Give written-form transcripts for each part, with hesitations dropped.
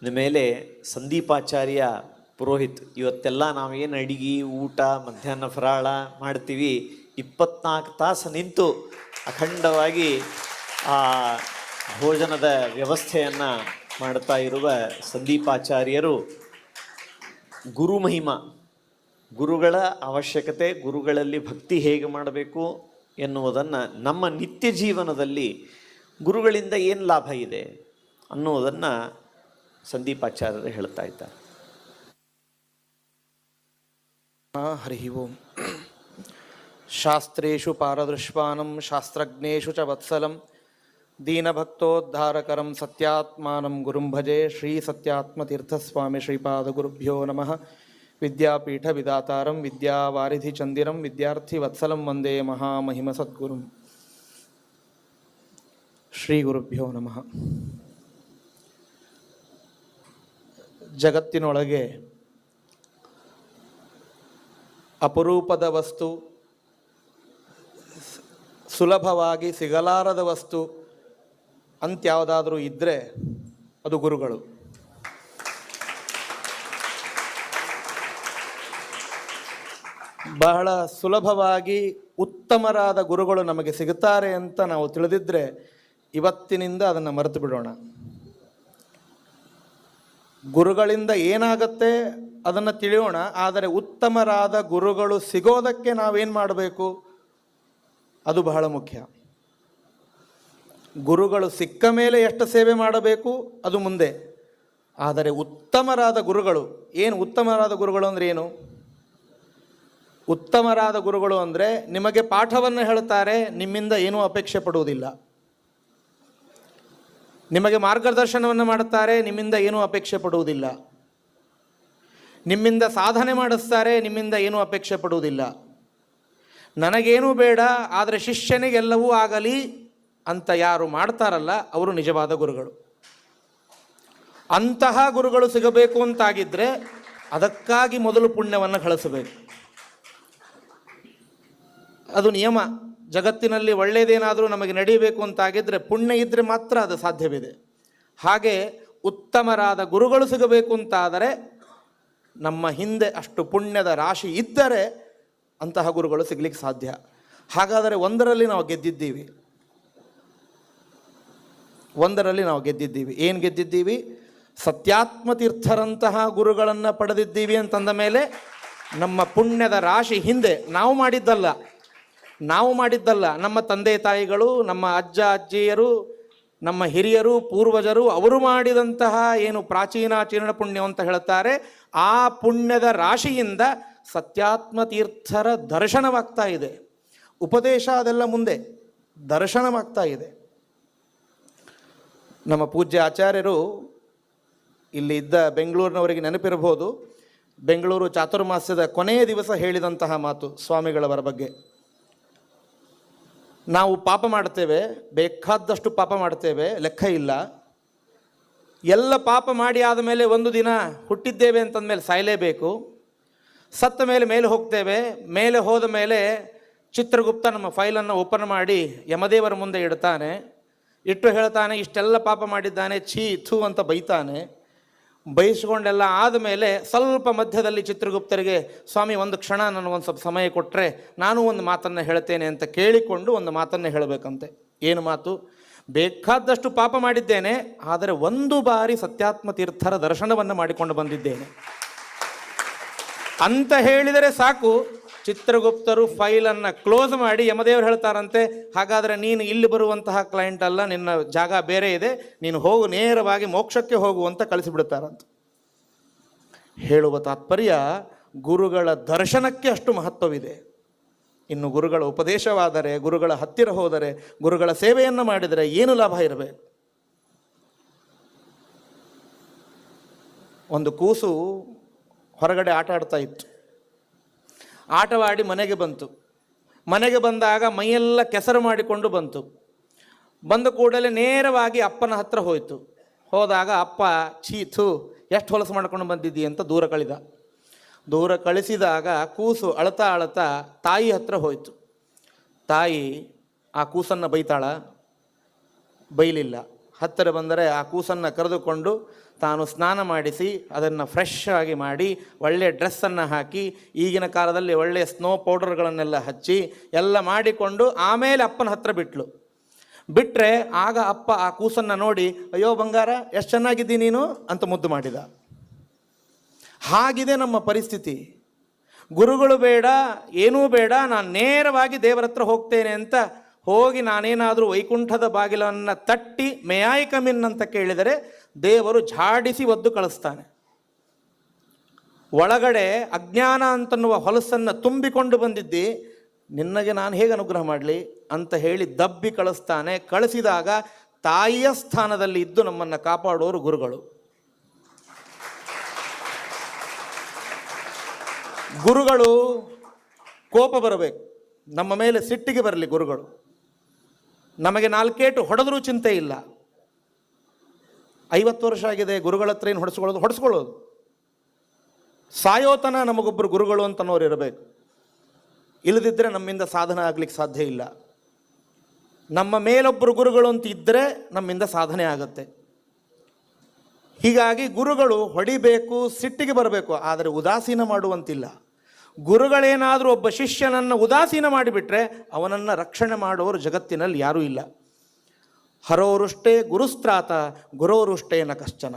ಮೇಲೆ ಸಂದೀಪಾಚಾರ್ಯ ಪುರೋಹಿತ್ ಇವತ್ತೆಲ್ಲ ನಾವೇನು ಅಡಿಗೆ ಊಟ ಮಧ್ಯಾಹ್ನ ಫರಾಳ ಮಾಡ್ತೀವಿ 24 ತಾಸು ನಿಂತು ಅಖಂಡವಾಗಿ ಆ ಭೋಜನದ ವ್ಯವಸ್ಥೆಯನ್ನು ಮಾಡ್ತಾ ಇರುವ ಸಂದೀಪಾಚಾರ್ಯರು ಗುರು ಮಹಿಮಾ, ಗುರುಗಳ ಅವಶ್ಯಕತೆ, ಗುರುಗಳಲ್ಲಿ ಭಕ್ತಿ ಹೇಗೆ ಮಾಡಬೇಕು ಎನ್ನುವುದನ್ನು ನಮ್ಮ ನಿತ್ಯ ಜೀವನದಲ್ಲಿ ಗುರುಗಳಿಂದ ಏನು ಲಾಭ ಇದೆ ಅನ್ನುವುದನ್ನು ಸಂದೀಪಾಚಾರ್ಯರು ಹೇಳ್ತಾ ಇದ್ದಾರೆ. ಹರಿ ಓಂ. ಶಾಸ್ತ್ರೇಷು ಪಾರದೃಶ್ವಾನಂ ಶಾಸ್ತ್ರಜ್ಞೇಷು ಚ ವತ್ಸಲಂ ದೀನಭಕ್ತೋದ್ಧಾರಕರಂ ಸತ್ಯಾತ್ಮಾನಂ ಗುರುಂ ಭಜೆ. ಶ್ರೀ ಸತ್ಯಾತ್ಮತೀರ್ಥಸ್ವಾಮಿ ಶ್ರೀಪಾದಗುರುಭ್ಯೋ ನಮಃ. ವಿದ್ಯಾಪೀಠ ವಿದಾತಾರಂ ವಿದ್ಯಾವಾರಿಧಿ ಚಂದಿರಂ ವಿದ್ಯಾರ್ಥಿ ವತ್ಸಲಂ ವಂದೇ ಮಹಾಮಹಿಮ ಸದ್ಗುರುಂ. ಶ್ರೀ ಗುರುಭ್ಯೋ ನಮಃ. ಜಗತ್ತಿನೊಳಗೆ ಅಪರೂಪದ ವಸ್ತು, ಸುಲಭವಾಗಿ ಸಿಗಲಾರದ ವಸ್ತು ಅಂತ್ಯಾವುದಾದ್ರೂ ಇದ್ದರೆ ಅದು ಗುರುಗಳು. ಬಹಳ ಸುಲಭವಾಗಿ ಉತ್ತಮರಾದ ಗುರುಗಳು ನಮಗೆ ಸಿಗುತ್ತಾರೆ ಅಂತ ನಾವು ತಿಳಿದಿದ್ದರೆ ಇವತ್ತಿನಿಂದ ಅದನ್ನು ಮರೆತು ಬಿಡೋಣ. ಗುರುಗಳಿಂದ ಏನಾಗುತ್ತೆ ಅದನ್ನು ತಿಳಿಯೋಣ. ಆದರೆ ಉತ್ತಮರಾದ ಗುರುಗಳು ಸಿಗೋದಕ್ಕೆ ನಾವೇನು ಮಾಡಬೇಕು ಅದು ಬಹಳ ಮುಖ್ಯ. ಗುರುಗಳು ಸಿಕ್ಕ ಮೇಲೆ ಎಷ್ಟು ಸೇವೆ ಮಾಡಬೇಕು ಅದು ಮುಂದೆ. ಆದರೆ ಉತ್ತಮರಾದ ಗುರುಗಳು ಏನು? ಉತ್ತಮರಾದ ಗುರುಗಳು ಅಂದರೆ ಏನು? ಉತ್ತಮರಾದ ಗುರುಗಳು ಅಂದರೆ ನಿಮಗೆ ಪಾಠವನ್ನು ಹೇಳುತ್ತಾರೆ, ನಿಮ್ಮಿಂದ ಏನೂ ಅಪೇಕ್ಷೆ ಪಡುವುದಿಲ್ಲ. ನಿಮಗೆ ಮಾರ್ಗದರ್ಶನವನ್ನು ಮಾಡುತ್ತಾರೆ, ನಿಮ್ಮಿಂದ ಏನೂ ಅಪೇಕ್ಷೆ ಪಡುವುದಿಲ್ಲ. ನಿಮ್ಮಿಂದ ಸಾಧನೆ ಮಾಡಿಸ್ತಾರೆ, ನಿಮ್ಮಿಂದ ಏನೂ ಅಪೇಕ್ಷೆ ಪಡುವುದಿಲ್ಲ. ನನಗೇನೂ ಬೇಡ ಆದರೆ ಶಿಷ್ಯನಿಗೆಲ್ಲವೂ ಆಗಲಿ ಅಂತ ಯಾರು ಮಾಡ್ತಾರಲ್ಲ ಅವರು ನಿಜವಾದ ಗುರುಗಳು. ಅಂತಹ ಗುರುಗಳು ಸಿಗಬೇಕು ಅಂತಾಗಿದ್ದರೆ ಅದಕ್ಕಾಗಿ ಮೊದಲು ಪುಣ್ಯವನ್ನು ಗಳಿಸಬೇಕು. ಅದು ನಿಯಮ. ಜಗತ್ತಿನಲ್ಲಿ ಒಳ್ಳೆಯದೇನಾದರೂ ನಮಗೆ ನಡೀಬೇಕು ಅಂತಾಗಿದ್ದರೆ ಪುಣ್ಯ ಇದ್ದರೆ ಮಾತ್ರ ಅದು ಸಾಧ್ಯವಿದೆ. ಹಾಗೆ ಉತ್ತಮರಾದ ಗುರುಗಳು ಸಿಗಬೇಕು ಅಂತಾದರೆ ನಮ್ಮ ಹಿಂದೆ ಅಷ್ಟು ಪುಣ್ಯದ ರಾಶಿ ಇದ್ದರೆ ಅಂತಹ ಗುರುಗಳು ಸಿಗಲಿಕ್ಕೆ ಸಾಧ್ಯ. ಹಾಗಾದರೆ ಒಂದರಲ್ಲಿ ನಾವು ಗೆದ್ದಿದ್ದೀವಿ. ಏನು ಗೆದ್ದಿದ್ದೀವಿ? ಸತ್ಯಾತ್ಮತೀರ್ಥರಂತಹ ಗುರುಗಳನ್ನು ಪಡೆದಿದ್ದೀವಿ ಅಂತಂದ ಮೇಲೆ ನಮ್ಮ ಪುಣ್ಯದ ರಾಶಿ ಹಿಂದೆ ನಾವು ಮಾಡಿದ್ದಲ್ಲ, ನಮ್ಮ ತಂದೆ ತಾಯಿಗಳು, ನಮ್ಮ ಅಜ್ಜ ಅಜ್ಜಿಯರು, ನಮ್ಮ ಹಿರಿಯರು, ಪೂರ್ವಜರು ಅವರು ಮಾಡಿದಂತಹ ಏನು ಪ್ರಾಚೀನಾಚರಣ ಪುಣ್ಯ ಅಂತ ಹೇಳ್ತಾರೆ, ಆ ಪುಣ್ಯದ ರಾಶಿಯಿಂದ ಸತ್ಯಾತ್ಮತೀರ್ಥರ ದರ್ಶನವಾಗ್ತಾ ಇದೆ. ಉಪದೇಶ ಅದೆಲ್ಲ ಮುಂದೆ, ದರ್ಶನವಾಗ್ತಾ ಇದೆ. ನಮ್ಮ ಪೂಜ್ಯ ಆಚಾರ್ಯರು ಇಲ್ಲಿ ಇದ್ದ ಬೆಂಗಳೂರಿನವರಿಗೆ ನೆನಪಿರಬಹುದು, ಬೆಂಗಳೂರು ಚಾತುರ್ಮಾಸ್ಯದ ಕೊನೆಯ ದಿವಸ ಹೇಳಿದಂತಹ ಮಾತು ಸ್ವಾಮಿಗಳವರ ಬಗ್ಗೆ. ನಾವು ಪಾಪ ಮಾಡ್ತೇವೆ, ಬೇಕಾದಷ್ಟು ಪಾಪ ಮಾಡ್ತೇವೆ, ಲೆಕ್ಕ ಇಲ್ಲ. ಎಲ್ಲ ಪಾಪ ಮಾಡಿ ಆದಮೇಲೆ ಒಂದು ದಿನ ಹುಟ್ಟಿದ್ದೇವೆ ಅಂತಂದಮೇಲೆ ಸಾಯಲೇಬೇಕು. ಸತ್ತ ಮೇಲೆ ಹೋಗ್ತೇವೆ. ಮೇಲೆ ಹೋದ ಮೇಲೆ ಚಿತ್ರಗುಪ್ತ ನಮ್ಮ ಫೈಲನ್ನು ಓಪನ್ ಮಾಡಿ ಯಮದೇವರ ಮುಂದೆ ಇಡ್ತಾನೆ. ಇಟ್ಟು ಹೇಳ್ತಾನೆ, ಇಷ್ಟೆಲ್ಲ ಪಾಪ ಮಾಡಿದ್ದಾನೆ, ಛೀ ಥೂ ಅಂತ ಬೈತಾನೆ. ಬಯಸ್ಕೊಂಡೆಲ್ಲ ಆದಮೇಲೆ ಸ್ವಲ್ಪ ಮಧ್ಯದಲ್ಲಿ ಚಿತ್ರಗುಪ್ತರಿಗೆ, ಸ್ವಾಮಿ ಒಂದು ಕ್ಷಣ ನನಗೊಂದು ಸ್ವಲ್ಪ ಸಮಯ ಕೊಟ್ಟರೆ ನಾನು ಒಂದು ಮಾತನ್ನು ಹೇಳ್ತೇನೆ ಅಂತ ಕೇಳಿಕೊಂಡು ಒಂದು ಮಾತನ್ನು ಹೇಳಬೇಕಂತೆ. ಏನು ಮಾತು? ಬೇಕಾದಷ್ಟು ಪಾಪ ಮಾಡಿದ್ದೇನೆ, ಆದರೆ ಒಂದು ಬಾರಿ ಸತ್ಯಾತ್ಮತೀರ್ಥರ ದರ್ಶನವನ್ನು ಮಾಡಿಕೊಂಡು ಬಂದಿದ್ದೇನೆ ಅಂತ ಹೇಳಿದರೆ ಸಾಕು. ಚಿತ್ರಗುಪ್ತರು ಫೈಲನ್ನು ಕ್ಲೋಸ್ ಮಾಡಿ ಯಮದೇವರು ಹೇಳ್ತಾರಂತೆ, ಹಾಗಾದರೆ ನೀನು ಇಲ್ಲಿ ಬರುವಂತಹ ಕ್ಲೈಂಟ್ ಅಲ್ಲ, ನಿನ್ನ ಜಾಗ ಬೇರೆ ಇದೆ, ನೀನು ಹೋಗು, ನೇರವಾಗಿ ಮೋಕ್ಷಕ್ಕೆ ಹೋಗು ಅಂತ ಕಳಿಸಿಬಿಡ್ತಾರಂತ. ಹೇಳುವ ತಾತ್ಪರ್ಯ ಗುರುಗಳ ದರ್ಶನಕ್ಕೆ ಅಷ್ಟು ಮಹತ್ವವಿದೆ. ಇನ್ನು ಗುರುಗಳ ಉಪದೇಶವಾದರೆ, ಗುರುಗಳ ಹತ್ತಿರ ಹೋದರೆ, ಗುರುಗಳ ಸೇವೆಯನ್ನು ಮಾಡಿದರೆ ಏನು ಲಾಭ ಇರಬೇಕು? ಒಂದು ಕೂಸು ಹೊರಗಡೆ ಆಟ ಆಡ್ತಾ ಇತ್ತು. ಆಟವಾಡಿ ಮನೆಗೆ ಬಂತು. ಮನೆಗೆ ಬಂದಾಗ ಮೈಯೆಲ್ಲ ಕೆಸರು ಮಾಡಿಕೊಂಡು ಬಂತು. ಬಂದ ಕೂಡಲೇ ನೇರವಾಗಿ ಅಪ್ಪನ ಹತ್ರ ಹೋಯಿತು. ಹೋದಾಗ ಅಪ್ಪ, ಛೀತು ಎಷ್ಟು ಹೊಲಸು ಮಾಡ್ಕೊಂಡು ಬಂದಿದ್ದೀ ಅಂತ ದೂರ ಕಳಿಸಿದಾಗ ಕೂಸು ಅಳತಾ ತಾಯಿ ಹತ್ರ ಹೋಯಿತು. ತಾಯಿ ಆ ಕೂಸನ್ನು ಬೈತಾಳ? ಬೈಲಿಲ್ಲ. ಹತ್ತಿರ ಬಂದರೆ ಆ ಕೂಸನ್ನು ಕರೆದುಕೊಂಡು ತಾನು ಸ್ನಾನ ಮಾಡಿಸಿ ಅದನ್ನು ಫ್ರೆಶ್ ಆಗಿ ಮಾಡಿ ಒಳ್ಳೆಯ ಡ್ರೆಸ್ಸನ್ನು ಹಾಕಿ, ಈಗಿನ ಕಾಲದಲ್ಲಿ ಒಳ್ಳೆಯ ಸ್ನೋ ಪೌಡರ್ಗಳನ್ನೆಲ್ಲ ಹಚ್ಚಿ ಎಲ್ಲ ಮಾಡಿಕೊಂಡು ಆಮೇಲೆ ಅಪ್ಪನ ಹತ್ರ ಬಿಟ್ಟರೆ ಆಗ ಅಪ್ಪ ಆ ಕೂಸನ್ನು ನೋಡಿ, ಅಯ್ಯೋ ಬಂಗಾರ ಎಷ್ಟು ಚೆನ್ನಾಗಿದ್ದಿ ನೀನು ಅಂತ ಮುದ್ದು ಮಾಡಿದ. ಹಾಗಿದೆ ನಮ್ಮ ಪರಿಸ್ಥಿತಿ. ಗುರುಗಳು ಬೇಡ, ಏನೂ ಬೇಡ, ನಾನು ನೇರವಾಗಿ ದೇವರ ಹತ್ರ ಹೋಗ್ತೇನೆ ಅಂತ ಹೋಗಿ ನಾನೇನಾದರೂ ವೈಕುಂಠದ ಬಾಗಿಲನ್ನು ತಟ್ಟಿ ಮೇಯಾಯಿ ಕಮಿನ್ ಅಂತ ಕೇಳಿದರೆ ದೇವರು ಝಾಡಿಸಿ ಒದ್ದು ಕಳಿಸ್ತಾನೆ. ಒಳಗಡೆ ಅಜ್ಞಾನ ಅಂತನ್ನುವ ಹೊಲಸನ್ನು ತುಂಬಿಕೊಂಡು ಬಂದಿದ್ದಿ, ನಿನ್ನಗೆ ನಾನು ಹೇಗೆ ಅನುಗ್ರಹ ಮಾಡಲಿ ಅಂತ ಹೇಳಿ ದಬ್ಬಿ ಕಳಿಸ್ತಾನೆ. ಕಳಿಸಿದಾಗ ತಾಯಿಯ ಸ್ಥಾನದಲ್ಲಿ ಇದ್ದು ನಮ್ಮನ್ನು ಕಾಪಾಡೋರು ಗುರುಗಳು. ಗುರುಗಳು ಕೋಪ ಬರಬೇಕು, ನಮ್ಮ ಮೇಲೆ ಸಿಟ್ಟಿಗೆ ಬರಲಿ ಗುರುಗಳು. ನಮಗೆ ನಾಲ್ಕೇಟು ಹೊಡೆದ್ರೂ ಚಿಂತೆ ಇಲ್ಲ. 50 ವರ್ಷ ಆಗಿದೆ, ಗುರುಗಳ ಹತ್ರ ಏನು ಹೊಡೆಸ್ಕೊಳ್ಳೋದು. ಸಾಯೋತನ ನಮಗೊಬ್ಬರು ಗುರುಗಳು ಅಂತನೋರು ಇರಬೇಕು. ಇಲ್ಲದಿದ್ದರೆ ನಮ್ಮಿಂದ ಸಾಧನೆ ಆಗ್ಲಿಕ್ಕೆ ಸಾಧ್ಯ ಇಲ್ಲ. ನಮ್ಮ ಮೇಲೊಬ್ಬರು ಗುರುಗಳು ಅಂತ ಇದ್ದರೆ ನಮ್ಮಿಂದ ಸಾಧನೆ ಆಗುತ್ತೆ. ಹೀಗಾಗಿ ಗುರುಗಳು ಹೊಡಿಬೇಕು, ಸಿಟ್ಟಿಗೆ ಬರಬೇಕು, ಆದರೆ ಉದಾಸೀನ ಮಾಡುವಂತಿಲ್ಲ. ಗುರುಗಳೇನಾದರೂ ಒಬ್ಬ ಶಿಷ್ಯನನ್ನು ಉದಾಸೀನ ಮಾಡಿಬಿಟ್ರೆ ಅವನನ್ನು ರಕ್ಷಣೆ ಮಾಡುವವರು ಜಗತ್ತಿನಲ್ಲಿ ಯಾರೂ ಇಲ್ಲ. ಹರೋರುಷ್ಟೇ ಗುರುಸ್ತ್ರಾತ ಗುರೋರುಷ್ಟೇ ನ ಕಶ್ಚನ.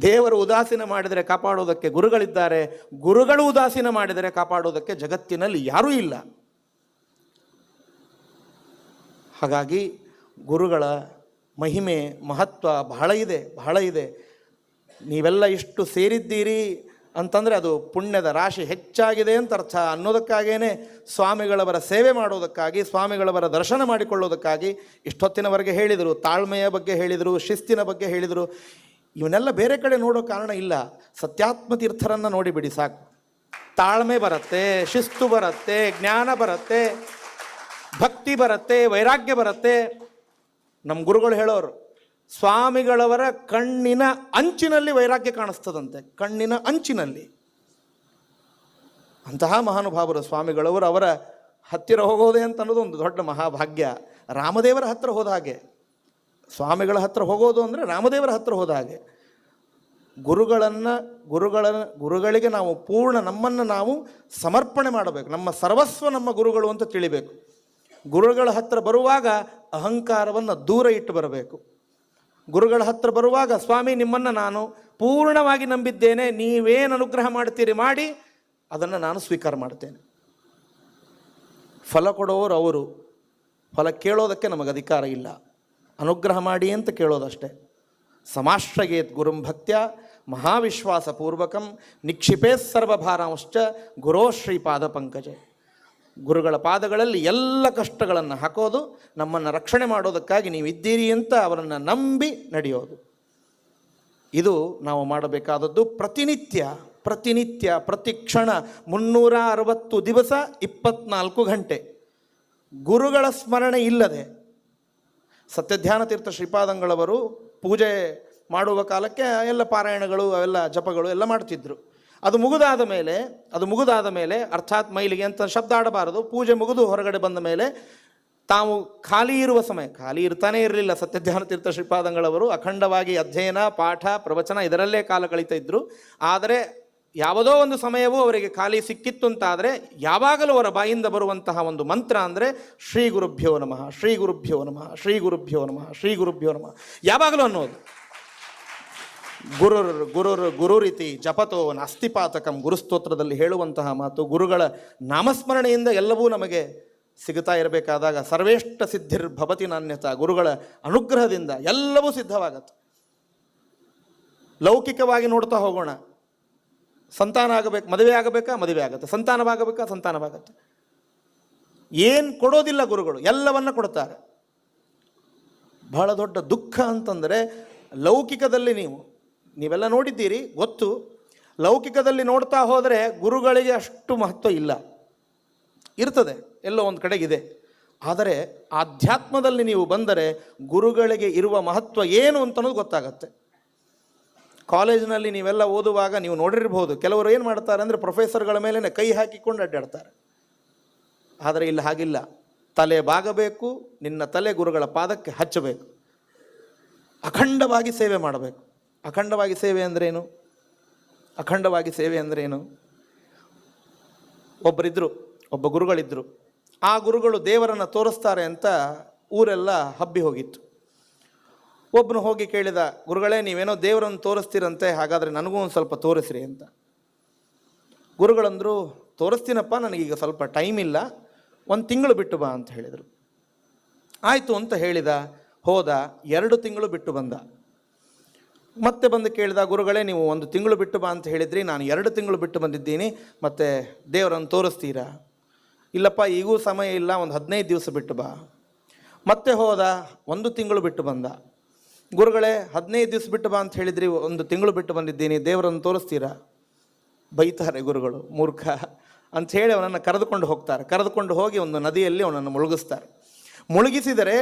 ದೇವರು ಉದಾಸೀನ ಮಾಡಿದರೆ ಕಾಪಾಡೋದಕ್ಕೆ ಗುರುಗಳಿದ್ದಾರೆ, ಗುರುಗಳು ಉದಾಸೀನ ಮಾಡಿದರೆ ಕಾಪಾಡೋದಕ್ಕೆ ಜಗತ್ತಿನಲ್ಲಿ ಯಾರೂ ಇಲ್ಲ. ಹಾಗಾಗಿ ಗುರುಗಳ ಮಹಿಮೆ ಮಹತ್ವ ಬಹಳ ಇದೆ. ನೀವೆಲ್ಲ ಇಷ್ಟು ಸೇರಿದ್ದೀರಿ ಅಂತಂದರೆ ಅದು ಪುಣ್ಯದ ರಾಶಿ ಹೆಚ್ಚಾಗಿದೆ ಅಂತ ಅರ್ಥ. ಅನ್ನೋದಕ್ಕಾಗೇ ಸ್ವಾಮಿಗಳವರ ಸೇವೆ ಮಾಡೋದಕ್ಕಾಗಿ, ಸ್ವಾಮಿಗಳವರ ದರ್ಶನ ಮಾಡಿಕೊಳ್ಳೋದಕ್ಕಾಗಿ ಇಷ್ಟೊತ್ತಿನವರೆಗೆ ಹೇಳಿದರು. ತಾಳ್ಮೆಯ ಬಗ್ಗೆ ಹೇಳಿದರು, ಶಿಸ್ತಿನ ಬಗ್ಗೆ ಹೇಳಿದರು. ಇವನ್ನೆಲ್ಲ ಬೇರೆ ಕಡೆ ನೋಡೋ ಕಾರಣ ಇಲ್ಲ. ಸತ್ಯಾತ್ಮ ತೀರ್ಥರನ್ನು ನೋಡಿಬಿಡಿ ಸಾಕು. ತಾಳ್ಮೆ ಬರುತ್ತೆ, ಶಿಸ್ತು ಬರುತ್ತೆ, ಜ್ಞಾನ ಬರುತ್ತೆ, ಭಕ್ತಿ ಬರುತ್ತೆ, ವೈರಾಗ್ಯ ಬರುತ್ತೆ. ನಮ್ಮ ಗುರುಗಳು ಹೇಳೋರು, ಸ್ವಾಮಿಗಳವರ ಕಣ್ಣಿನ ಅಂಚಿನಲ್ಲಿ ವೈರಾಗ್ಯ ಕಾಣಿಸ್ತದಂತೆ, ಕಣ್ಣಿನ ಅಂಚಿನಲ್ಲಿ. ಅಂತಹ ಮಹಾನುಭಾವರು ಸ್ವಾಮಿಗಳವರು. ಅವರ ಹತ್ತಿರ ಹೋಗೋದೇ ಅಂತ ಅನ್ನೋದು ಒಂದು ದೊಡ್ಡ ಮಹಾಭಾಗ್ಯ. ರಾಮದೇವರ ಹತ್ತಿರ ಹೋದ ಹಾಗೆ, ಸ್ವಾಮಿಗಳ ಹತ್ತಿರ ಹೋಗೋದು ಅಂದರೆ ರಾಮದೇವರ ಹತ್ತಿರ ಹೋದ ಹಾಗೆ. ಗುರುಗಳಿಗೆ ನಾವು ಪೂರ್ಣ ನಮ್ಮನ್ನು ನಾವು ಸಮರ್ಪಣೆ ಮಾಡಬೇಕು. ನಮ್ಮ ಸರ್ವಸ್ವ ನಮ್ಮ ಗುರುಗಳು ಅಂತ ತಿಳಿಬೇಕು. ಗುರುಗಳ ಹತ್ತಿರ ಬರುವಾಗ ಅಹಂಕಾರವನ್ನು ದೂರ ಇಟ್ಟು ಬರಬೇಕು. ಗುರುಗಳ ಹತ್ತಿರ ಬರುವಾಗ, ಸ್ವಾಮಿ ನಿಮ್ಮನ್ನು ನಾನು ಪೂರ್ಣವಾಗಿ ನಂಬಿದ್ದೇನೆ, ನೀವೇನು ಅನುಗ್ರಹ ಮಾಡ್ತೀರಿ ಮಾಡಿ, ಅದನ್ನು ನಾನು ಸ್ವೀಕಾರ ಮಾಡ್ತೇನೆ. ಫಲ ಕೊಡೋರು ಅವರು, ಫಲ ಕೇಳೋದಕ್ಕೆ ನಮಗೆ ಅಧಿಕಾರ ಇಲ್ಲ. ಅನುಗ್ರಹ ಮಾಡಿ ಅಂತ ಕೇಳೋದಷ್ಟೇ. ಸಮಾಶ್ರಯೇತ್ ಗುರುಂ ಭಕ್ತ್ಯ ಮಹಾವಿಶ್ವಾಸಪೂರ್ವಕಂ ನಿಕ್ಷಿಪೇ ಸರ್ವಭಾರಾಂಶ್ಚ ಗುರೋ ಶ್ರೀಪಾದ ಪಂಕಜೆ. ಗುರುಗಳ ಪಾದಗಳಲ್ಲಿ ಎಲ್ಲ ಕಷ್ಟಗಳನ್ನು ಹಾಕೋದು, ನಮ್ಮನ್ನು ರಕ್ಷಣೆ ಮಾಡೋದಕ್ಕಾಗಿ ನೀವಿದ್ದೀರಿ ಅಂತ ಅವರನ್ನು ನಂಬಿ ನಡೆಯೋದು. ಇದು ನಾವು ಮಾಡಬೇಕಾದದ್ದು. ಪ್ರತಿನಿತ್ಯ ಪ್ರತಿ ಕ್ಷಣ 360 ದಿವಸ 24 ಗಂಟೆ ಗುರುಗಳ ಸ್ಮರಣೆ ಇಲ್ಲದೆ. ಸತ್ಯಧ್ಯಾನ ತೀರ್ಥ ಶ್ರೀಪಾದಂಗಳವರು ಪೂಜೆ ಮಾಡುವ ಕಾಲಕ್ಕೆ ಎಲ್ಲ ಪಾರಾಯಣಗಳು, ಅವೆಲ್ಲ ಜಪಗಳು ಎಲ್ಲ ಮಾಡ್ತಿದ್ರು. ಅದು ಮುಗಿದಾದ ಮೇಲೆ ಅರ್ಥಾತ್ ಮೈಲಿಗೆ ಅಂತ ಶಬ್ದ ಆಡಬಾರದು. ಪೂಜೆ ಮುಗಿದು ಹೊರಗಡೆ ಬಂದ ಮೇಲೆ ತಾವು ಖಾಲಿ ಇರುವ ಸಮಯ, ಖಾಲಿ ಇರ್ತಾನೇ ಇರಲಿಲ್ಲ ಸತ್ಯಧ್ಯಾನ ತೀರ್ಥ ಶ್ರೀಪಾದಂಗಳವರು. ಅಖಂಡವಾಗಿ ಅಧ್ಯಯನ, ಪಾಠ, ಪ್ರವಚನ ಇದರಲ್ಲೇ ಕಾಲ ಕಳೀತಾ ಇದ್ದರು. ಆದರೆ ಯಾವುದೋ ಒಂದು ಸಮಯವೂ ಅವರಿಗೆ ಖಾಲಿ ಸಿಕ್ಕಿತ್ತು ಅಂತಾದರೆ ಯಾವಾಗಲೂ ಅವರ ಬಾಯಿಂದ ಬರುವಂತಹ ಒಂದು ಮಂತ್ರ ಅಂದರೆ ಶ್ರೀ ಗುರುಭ್ಯೋ ನಮಃ, ಶ್ರೀ ಗುರುಭ್ಯೋ ನಮಃ, ಶ್ರೀ ಗುರುಭ್ಯೋ ನಮಃ, ಶ್ರೀ ಗುರುಭ್ಯೋ ನಮಃ, ಯಾವಾಗಲೂ ಅನ್ನೋದು. ಗುರುರಿತಿ ಜಪತೋ ನಾಸ್ತಿಪಾತಕಂ, ಗುರುಸ್ತೋತ್ರದಲ್ಲಿ ಹೇಳುವಂತಹ ಮಾತು. ಗುರುಗಳ ನಾಮಸ್ಮರಣೆಯಿಂದ ಎಲ್ಲವೂ ನಮಗೆ ಸಿಗುತ್ತಾ ಇರಬೇಕಾದಾಗ ಸರ್ವೇಷ್ಟ ಸಿದ್ಧಿರ್ಭವತಿ ನಾಣ್ಯತ, ಗುರುಗಳ ಅನುಗ್ರಹದಿಂದ ಎಲ್ಲವೂ ಸಿದ್ಧವಾಗತ್ತೆ. ಲೌಕಿಕವಾಗಿ ನೋಡ್ತಾ ಹೋಗೋಣ. ಸಂತಾನ ಆಗಬೇಕು, ಮದುವೆ ಆಗಬೇಕಾ, ಮದುವೆ ಆಗುತ್ತೆ. ಸಂತಾನವಾಗಬೇಕಾ, ಸಂತಾನವಾಗತ್ತೆ. ಏನು ಕೊಡೋದಿಲ್ಲ ಗುರುಗಳು, ಎಲ್ಲವನ್ನ ಕೊಡ್ತಾರೆ. ಬಹಳ ದೊಡ್ಡ ದುಃಖ ಅಂತಂದರೆ ಲೌಕಿಕದಲ್ಲಿ ನೀವೆಲ್ಲ ನೋಡಿದ್ದೀರಿ, ಗೊತ್ತು. ಲೌಕಿಕದಲ್ಲಿ ನೋಡ್ತಾ ಹೋದರೆ ಗುರುಗಳಿಗೆ ಅಷ್ಟು ಮಹತ್ವ ಇಲ್ಲ, ಇರ್ತದೆ ಎಲ್ಲೋ ಒಂದು ಕಡೆಗಿದೆ. ಆದರೆ ಆಧ್ಯಾತ್ಮದಲ್ಲಿ ನೀವು ಬಂದರೆ ಗುರುಗಳಿಗೆ ಇರುವ ಮಹತ್ವ ಏನು ಅಂತನ್ನೋದು ಗೊತ್ತಾಗತ್ತೆ. ಕಾಲೇಜಿನಲ್ಲಿ ನೀವೆಲ್ಲ ಓದುವಾಗ ನೀವು ನೋಡಿರ್ಬೋದು, ಕೆಲವರು ಏನು ಮಾಡ್ತಾರೆ ಅಂದರೆ ಪ್ರೊಫೆಸರ್ಗಳ ಮೇಲೆ ಕೈ ಹಾಕಿಕೊಂಡು ಅಡ್ಡಾಡ್ತಾರೆ. ಆದರೆ ಇಲ್ಲಿ ಹಾಗಿಲ್ಲ. ತಲೆ ಬಾಗಬೇಕು, ನಿನ್ನ ತಲೆ ಗುರುಗಳ ಪಾದಕ್ಕೆ ಹಚ್ಚಬೇಕು. ಅಖಂಡವಾಗಿ ಸೇವೆ ಮಾಡಬೇಕು. ಅಖಂಡವಾಗಿ ಸೇವೆ ಅಂದ್ರೇನು? ಅಖಂಡವಾಗಿ ಸೇವೆ ಅಂದ್ರೇನು? ಒಬ್ಬ ಗುರುಗಳಿದ್ದರು. ಆ ಗುರುಗಳು ದೇವರನ್ನು ತೋರಿಸ್ತಾರೆ ಅಂತ ಊರೆಲ್ಲ ಹಬ್ಬಿ ಹೋಗಿತ್ತು. ಒಬ್ಬನು ಹೋಗಿ ಕೇಳಿದ, ಗುರುಗಳೇ ನೀವೇನೋ ದೇವರನ್ನು ತೋರಿಸ್ತೀರಂತೆ, ಹಾಗಾದರೆ ನನಗೂ ಒಂದು ಸ್ವಲ್ಪ ತೋರಿಸ್ರಿ ಅಂತ. ಗುರುಗಳಂದರು, ತೋರಿಸ್ತೀನಪ್ಪ, ನನಗೀಗ ಸ್ವಲ್ಪ ಟೈಮ್ ಇಲ್ಲ, 1 ತಿಂಗಳು ಬಿಟ್ಟು ಬಾ ಅಂತ ಹೇಳಿದರು. ಆಯಿತು ಅಂತ ಹೇಳಿದ. ಹೋದ, 2 ತಿಂಗಳು ಬಿಟ್ಟು ಬಂದ. ಮತ್ತೆ ಬಂದು ಕೇಳಿದ, ಗುರುಗಳೇ ನೀವು 1 ತಿಂಗಳು ಬಿಟ್ಟು ಬಾ ಅಂತ ಹೇಳಿದ್ರಿ, ನಾನು 2 ತಿಂಗಳು ಬಿಟ್ಟು ಬಂದಿದ್ದೀನಿ, ಮತ್ತು ದೇವರನ್ನು ತೋರಿಸ್ತೀರಾ? ಇಲ್ಲಪ್ಪ ಈಗೂ ಸಮಯ ಇಲ್ಲ, ಒಂದು 15 ದಿವಸ ಬಿಟ್ಟು ಬಾ. ಮತ್ತೆ ಹೋದ, 1 ತಿಂಗಳು ಬಿಟ್ಟು ಬಂದ. ಗುರುಗಳೇ 15 ದಿವಸ ಬಿಟ್ಟು ಬಾ ಅಂತ ಹೇಳಿದ್ರಿ, 1 ತಿಂಗಳು ಬಿಟ್ಟು ಬಂದಿದ್ದೀನಿ, ದೇವರನ್ನು ತೋರಿಸ್ತೀರಾ? ಬೈತಾರೆ ಗುರುಗಳು, ಮೂರ್ಖ ಅಂಥೇಳಿ ಅವನನ್ನು ಕರೆದುಕೊಂಡು ಹೋಗ್ತಾರೆ. ಕರೆದುಕೊಂಡು ಹೋಗಿ ಒಂದು ನದಿಯಲ್ಲಿ ಅವನನ್ನು ಮುಳುಗಿಸ್ತಾರೆ. ಮುಳುಗಿಸಿದರೆ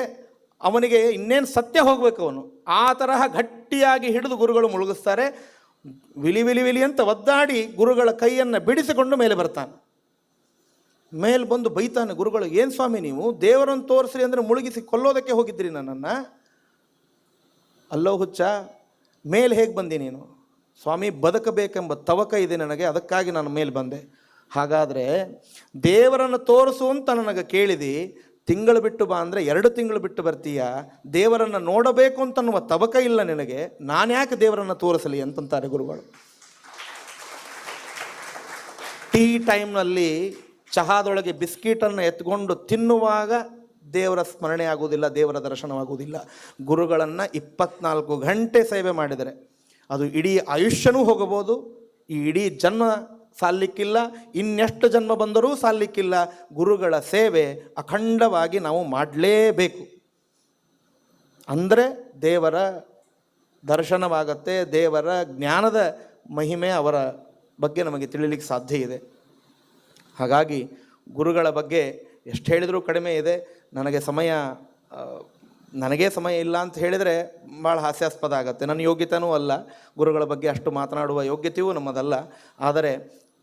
ಅವನಿಗೆ ಇನ್ನೇನು ಸತ್ಯ ಹೋಗಬೇಕು ಅವನು. ಆ ತರಹ ಗಟ್ಟಿಯಾಗಿ ಹಿಡಿದು ಗುರುಗಳು ಮುಳುಗಿಸ್ತಾರೆ. ವಿಲಿ ವಿಲಿ ವಿಲಿ ಅಂತ ಒದ್ದಾಡಿ ಗುರುಗಳ ಕೈಯನ್ನು ಬಿಡಿಸಿಕೊಂಡು ಮೇಲೆ ಬರ್ತಾನೆ. ಮೇಲೆ ಬಂದು ಬೈತಾನೆ ಗುರುಗಳು, ಏನು ಸ್ವಾಮಿ ನೀವು ದೇವರನ್ನು ತೋರಿಸ್ರಿ ಅಂದರೆ ಮುಳುಗಿಸಿ ಕೊಲ್ಲೋದಕ್ಕೆ ಹೋಗಿದ್ರಿ ನನ್ನನ್ನು? ಅಲ್ಲೋ ಹುಚ್ಚ, ಮೇಲೆ ಹೇಗೆ ಬಂದಿ ನೀನು? ಸ್ವಾಮಿ ಬದುಕಬೇಕೆಂಬ ತವಕ ಇದೆ ನನಗೆ, ಅದಕ್ಕಾಗಿ ನಾನು ಮೇಲೆ ಬಂದೆ. ಹಾಗಾದರೆ ದೇವರನ್ನು ತೋರಿಸು ಅಂತ ನನಗೆ ಕೇಳಿದಿ, ತಿಂಗಳು ಬಿಟ್ಟು ಬಾ ಅಂದರೆ 2 ತಿಂಗಳು ಬಿಟ್ಟು ಬರ್ತೀಯ. ದೇವರನ್ನು ನೋಡಬೇಕು ಅಂತನ್ನುವ ತವಕ ಇಲ್ಲ ನಿನಗೆ, ನಾನು ಯಾಕೆ ದೇವರನ್ನು ತೋರಿಸಲಿ ಅಂತಂತಾರೆ ಗುರುಗಳು. ಟೀ ಟೈಮ್ನಲ್ಲಿ ಚಹಾದೊಳಗೆ ಬಿಸ್ಕಿಟನ್ನು ಎತ್ಕೊಂಡು ತಿನ್ನುವಾಗ ದೇವರ ಸ್ಮರಣೆ ಆಗುವುದಿಲ್ಲ, ದೇವರ ದರ್ಶನವಾಗುವುದಿಲ್ಲ. ಗುರುಗಳನ್ನು 24 ಗಂಟೆ ಸೇವೆ ಮಾಡಿದರೆ ಅದು ಇಡೀ ಆಯುಷ್ಯನೂ ಹೋಗಬಹುದು, ಈ ಇಡೀ ಜನ್ಮ ಸಾಲಿಕ್ಕಿಲ್ಲ, ಇನ್ನೆಷ್ಟು ಜನ್ಮ ಬಂದರೂ ಸಾಲಿಕ್ಕಿಲ್ಲ. ಗುರುಗಳ ಸೇವೆ ಅಖಂಡವಾಗಿ ನಾವು ಮಾಡಲೇಬೇಕು. ಅಂದರೆ ದೇವರ ದರ್ಶನವಾಗತ್ತೆ, ದೇವರ ಜ್ಞಾನದ ಮಹಿಮೆ ಅವರ ಬಗ್ಗೆ ನಮಗೆ ತಿಳಿಲಿಕ್ಕೆ ಸಾಧ್ಯ ಇದೆ. ಹಾಗಾಗಿ ಗುರುಗಳ ಬಗ್ಗೆ ಎಷ್ಟು ಹೇಳಿದರೂ ಕಡಿಮೆ ಇದೆ. ನನಗೇ ಸಮಯ ಇಲ್ಲ ಅಂತ ಹೇಳಿದರೆ ಭಾಳ ಹಾಸ್ಯಾಸ್ಪದ ಆಗುತ್ತೆ. ನನ್ನ ಯೋಗ್ಯತೆಯೂ ಅಲ್ಲ, ಗುರುಗಳ ಬಗ್ಗೆ ಅಷ್ಟು ಮಾತನಾಡುವ ಯೋಗ್ಯತೆಯೂ ನಮ್ಮದಲ್ಲ. ಆದರೆ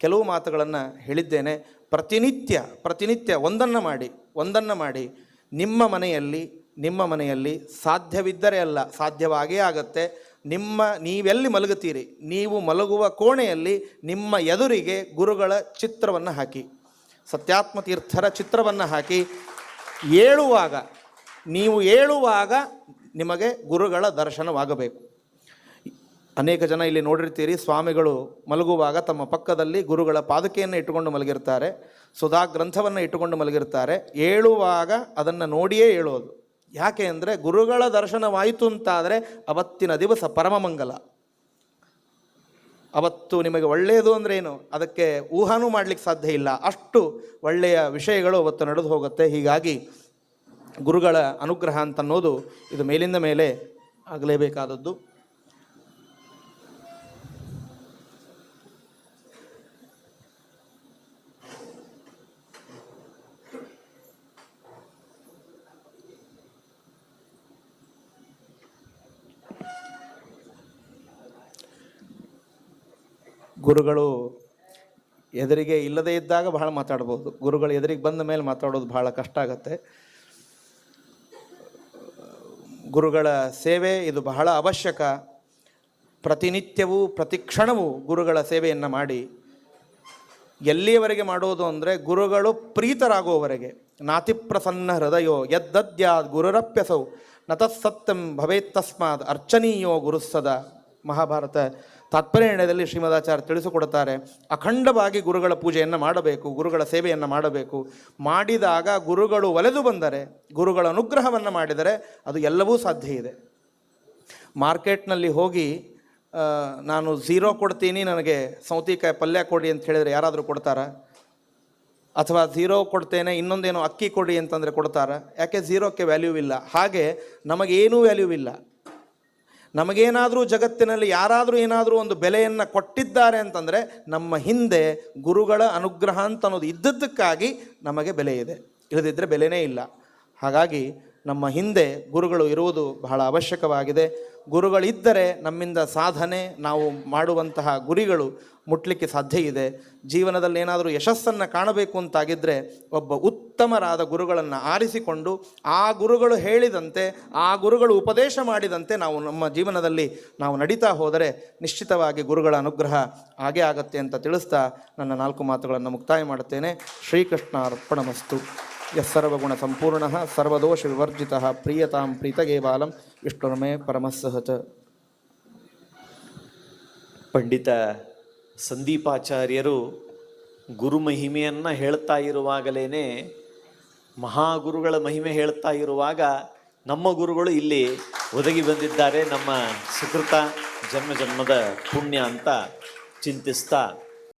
ಕೆಲವು ಮಾತುಗಳನ್ನು ಹೇಳಿದ್ದೇನೆ. ಪ್ರತಿನಿತ್ಯ ಒಂದನ್ನು ಮಾಡಿ ನಿಮ್ಮ ಮನೆಯಲ್ಲಿ ಸಾಧ್ಯವಿದ್ದರೆ ಅಲ್ಲ, ಸಾಧ್ಯವಾಗೇ ಆಗತ್ತೆ, ನೀವೆಲ್ಲಿ ಮಲಗುತ್ತೀರಿ, ನೀವು ಮಲಗುವ ಕೋಣೆಯಲ್ಲಿ ನಿಮ್ಮ ಎದುರಿಗೆ ಗುರುಗಳ ಚಿತ್ರವನ್ನು ಹಾಕಿ, ಸತ್ಯಾತ್ಮ ತೀರ್ಥರ ಚಿತ್ರವನ್ನು ಹಾಕಿ, ನೀವು ಏಳುವಾಗ ನಿಮಗೆ ಗುರುಗಳ ದರ್ಶನವಾಗಬೇಕು. ಅನೇಕ ಜನ ಇಲ್ಲಿ ನೋಡಿರ್ತೀರಿ, ಸ್ವಾಮಿಗಳು ಮಲಗುವಾಗ ತಮ್ಮ ಪಕ್ಕದಲ್ಲಿ ಗುರುಗಳ ಪಾದುಕೆಯನ್ನು ಇಟ್ಟುಕೊಂಡು ಮಲಗಿರ್ತಾರೆ, ಸುಧಾ ಗ್ರಂಥವನ್ನು ಇಟ್ಟುಕೊಂಡು ಮಲಗಿರ್ತಾರೆ. ಏಳುವಾಗ ಅದನ್ನು ನೋಡಿಯೇ ಏಳೋದು. ಯಾಕೆ ಅಂದರೆ ಗುರುಗಳ ದರ್ಶನವಾಯಿತು ಅಂತಾದರೆ ಅವತ್ತಿನ ದಿವಸ ಪರಮಮಂಗಲ. ಅವತ್ತು ನಿಮಗೆ ಒಳ್ಳೆಯದು ಅಂದರೆ ಏನು, ಅದಕ್ಕೆ ಊಹಾನೂ ಮಾಡಲಿಕ್ಕೆ ಸಾಧ್ಯ ಇಲ್ಲ. ಅಷ್ಟು ಒಳ್ಳೆಯ ವಿಷಯಗಳು ಅವತ್ತು ನಡೆದು ಹೋಗುತ್ತೆ. ಹೀಗಾಗಿ ಗುರುಗಳ ಅನುಗ್ರಹ ಅಂತನ್ನೋದು ಇದು ಮೇಲಿಂದ ಮೇಲೆ ಆಗಲೇಬೇಕಾದದ್ದು. ಗುರುಗಳು ಎದುರಿಗೆ ಇಲ್ಲದೇ ಇದ್ದಾಗ ಬಹಳ ಮಾತಾಡ್ಬೋದು, ಗುರುಗಳು ಎದುರಿಗೆ ಬಂದ ಮೇಲೆ ಮಾತಾಡೋದು ಬಹಳ ಕಷ್ಟ ಆಗತ್ತೆ. ಗುರುಗಳ ಸೇವೆ ಇದು ಬಹಳ ಅವಶ್ಯಕ. ಪ್ರತಿನಿತ್ಯವೂ ಪ್ರತಿ ಕ್ಷಣವೂ ಗುರುಗಳ ಸೇವೆಯನ್ನು ಮಾಡಿ. ಎಲ್ಲಿಯವರೆಗೆ ಮಾಡೋದು ಅಂದರೆ ಗುರುಗಳು ಪ್ರೀತರಾಗುವವರೆಗೆ. ನಾತಿಪ್ರಸನ್ನ ಹೃದಯೋ ಯದ್ದದ್ಯಾದ್ ಗುರುರಪ್ಯಸೌ ನತಸ್ಸತ್ಯಂ ಭವೇತ್ತಸ್ಮಾದ್ ಅರ್ಚನೀಯೋ ಗುರುಸ್ಸದ. ಮಹಾಭಾರತ ತಾತ್ಪರ್ಯದಲ್ಲಿ ಶ್ರೀಮದಾಚಾರ್ಯ ತಿಳಿಸಿಕೊಡುತ್ತಾರೆ. ಅಖಂಡವಾಗಿ ಗುರುಗಳ ಪೂಜೆಯನ್ನು ಮಾಡಬೇಕು, ಗುರುಗಳ ಸೇವೆಯನ್ನು ಮಾಡಬೇಕು. ಮಾಡಿದಾಗ ಗುರುಗಳು ಒಲೆದು ಬಂದರೆ, ಗುರುಗಳ ಅನುಗ್ರಹವನ್ನು ಮಾಡಿದರೆ ಅದು ಎಲ್ಲವೂ ಸಾಧ್ಯ ಇದೆ. ಮಾರ್ಕೆಟ್ನಲ್ಲಿ ಹೋಗಿ ನಾನು 0 ಕೊಡ್ತೀನಿ, ನನಗೆ ಸೌತೆಕಾಯಿ ಪಲ್ಯ ಕೊಡಿ ಅಂತ ಹೇಳಿದರೆ ಯಾರಾದರೂ ಕೊಡ್ತಾರಾ? ಅಥವಾ 0 ಕೊಡ್ತೇನೆ, ಇನ್ನೊಂದೇನೋ ಅಕ್ಕಿ ಕೊಡಿ ಅಂತಂದರೆ ಕೊಡ್ತಾರಾ? ಯಾಕೆ 0ಕ್ಕೆ ವ್ಯಾಲ್ಯೂ ಇಲ್ಲ. ಹಾಗೆ ನಮಗೇನೂ ವ್ಯಾಲ್ಯೂ ಇಲ್ಲ. ನಮಗೇನಾದರೂ ಜಗತ್ತಿನಲ್ಲಿ ಯಾರಾದರೂ ಏನಾದರೂ ಒಂದು ಬೆಲೆಯನ್ನು ಕೊಟ್ಟಿದ್ದಾರೆ ಅಂತಂದರೆ ನಮ್ಮ ಹಿಂದೆ ಗುರುಗಳ ಅನುಗ್ರಹ ಅಂತ ಅನ್ನೋದು ಇದ್ದದ್ದಕ್ಕಾಗಿ ನಮಗೆ ಬೆಲೆ ಇದೆ, ಇಲ್ಲದಿದ್ದರೆ ಬೆಲೆನೇ ಇಲ್ಲ. ಹಾಗಾಗಿ ನಮ್ಮ ಹಿಂದೆ ಗುರುಗಳು ಇರುವುದು ಬಹಳ ಅವಶ್ಯಕವಾಗಿದೆ. ಗುರುಗಳಿದ್ದರೆ ನಮ್ಮಿಂದ ಸಾಧನೆ, ನಾವು ಮಾಡುವಂತಹ ಗುರಿಗಳು ಮುಟ್ಲಿಕ್ಕೆ ಸಾಧ್ಯ ಇದೆ. ಜೀವನದಲ್ಲಿ ಏನಾದರೂ ಯಶಸ್ಸನ್ನು ಕಾಣಬೇಕು ಅಂತಾಗಿದ್ದರೆ ಒಬ್ಬ ಉತ್ತಮರಾದ ಗುರುಗಳನ್ನು ಆರಿಸಿಕೊಂಡು ಆ ಗುರುಗಳು ಹೇಳಿದಂತೆ, ಆ ಗುರುಗಳು ಉಪದೇಶ ಮಾಡಿದಂತೆ ನಾವು ನಮ್ಮ ಜೀವನದಲ್ಲಿ ನಾವು ನಡೀತಾ ಹೋದರೆ ನಿಶ್ಚಿತವಾಗಿ ಗುರುಗಳ ಅನುಗ್ರಹ ಆಗೇ ಆಗತ್ತೆ ಅಂತ ತಿಳಿಸ್ತಾ ನನ್ನ 4 ಮಾತುಗಳನ್ನು ಮುಕ್ತಾಯ ಮಾಡುತ್ತೇನೆ. ಶ್ರೀಕೃಷ್ಣ ಅರ್ಪಣಮಸ್ತು. ಸರ್ವಗುಣ ಸಂಪೂರ್ಣ ಸರ್ವದೋಷ ವಿವರ್ಜಿತ ಪ್ರಿಯತಾಂ ಪ್ರೀತಗೇ ಬಾಲಂ ವಿಷ್ಣುರ್ಮೇ ಪರಮಸ್ಸಹಚ. ಪಂಡಿತ ಸಂದೀಪಾಚಾರ್ಯರು ಗುರು ಮಹಿಮೆಯನ್ನು ಹೇಳ್ತಾ ಇರುವಾಗಲೇ, ಮಹಾಗುರುಗಳ ಮಹಿಮೆ ಹೇಳ್ತಾ ಇರುವಾಗ ನಮ್ಮ ಗುರುಗಳು ಇಲ್ಲಿ ಒದಗಿ ಬಂದಿದ್ದಾರೆ. ನಮ್ಮ ಸುಕೃತ ಜನ್ಮ ಜನ್ಮದ ಪುಣ್ಯ ಅಂತ ಚಿಂತಿಸ್ತಾ